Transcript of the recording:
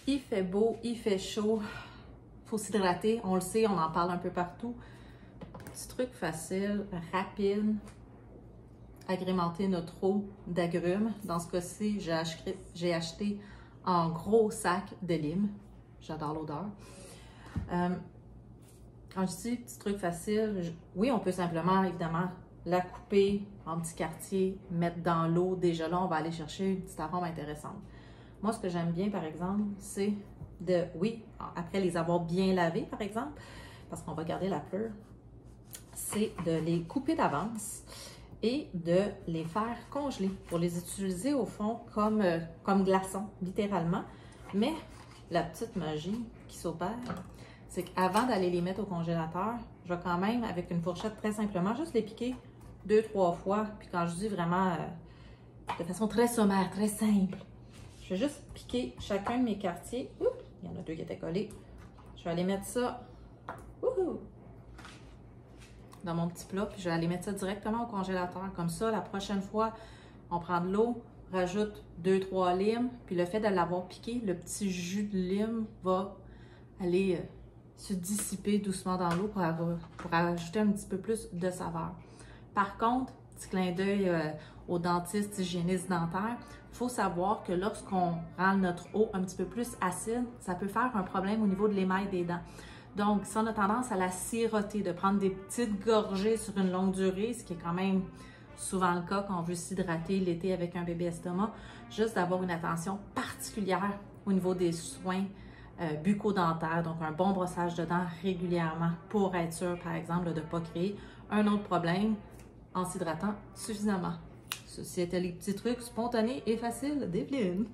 Il fait beau, il fait chaud, il faut s'hydrater, on le sait, on en parle un peu partout. Petit truc facile, rapide, agrémenter notre eau d'agrumes. Dans ce cas-ci, j'ai acheté un gros sac de lime. J'adore l'odeur. Quand je dis petit truc facile, oui, on peut simplement, évidemment, la couper en petits quartiers, mettre dans l'eau. Déjà là, on va aller chercher une petite arôme intéressante. Moi, ce que j'aime bien, par exemple, c'est de, oui, après les avoir bien lavés, par exemple, parce qu'on va garder la pleure, c'est de les couper d'avance et de les faire congeler pour les utiliser au fond comme glaçons, littéralement. Mais la petite magie qui s'opère, c'est qu'avant d'aller les mettre au congélateur, je vais quand même, avec une fourchette, très simplement, juste les piquer 2-3 fois. Puis quand je dis vraiment de façon très sommaire, très simple, je vais juste piquer chacun de mes quartiers. Oups, il y en a 2 qui étaient collés. Je vais aller mettre ça dans mon petit plat, puis je vais aller mettre ça directement au congélateur. Comme ça, la prochaine fois, on prend de l'eau, rajoute 2-3 limes, puis le fait de l'avoir piqué, le petit jus de lime va aller se dissiper doucement dans l'eau pour ajouter un petit peu plus de saveur. Par contre, petit clin d'œil aux dentistes, hygiénistes dentaires, il faut savoir que lorsqu'on rend notre eau un petit peu plus acide, ça peut faire un problème au niveau de l'émail des dents. Donc, si on a tendance à la siroter, de prendre des petites gorgées sur une longue durée, ce qui est quand même souvent le cas quand on veut s'hydrater l'été avec un bébé estomac, juste d'avoir une attention particulière au niveau des soins bucco-dentaires, donc un bon brossage de dents régulièrement pour être sûr, par exemple, de ne pas créer un autre problème en s'hydratant suffisamment. Ceci était les petits trucs spontanés et faciles d'Evelyne.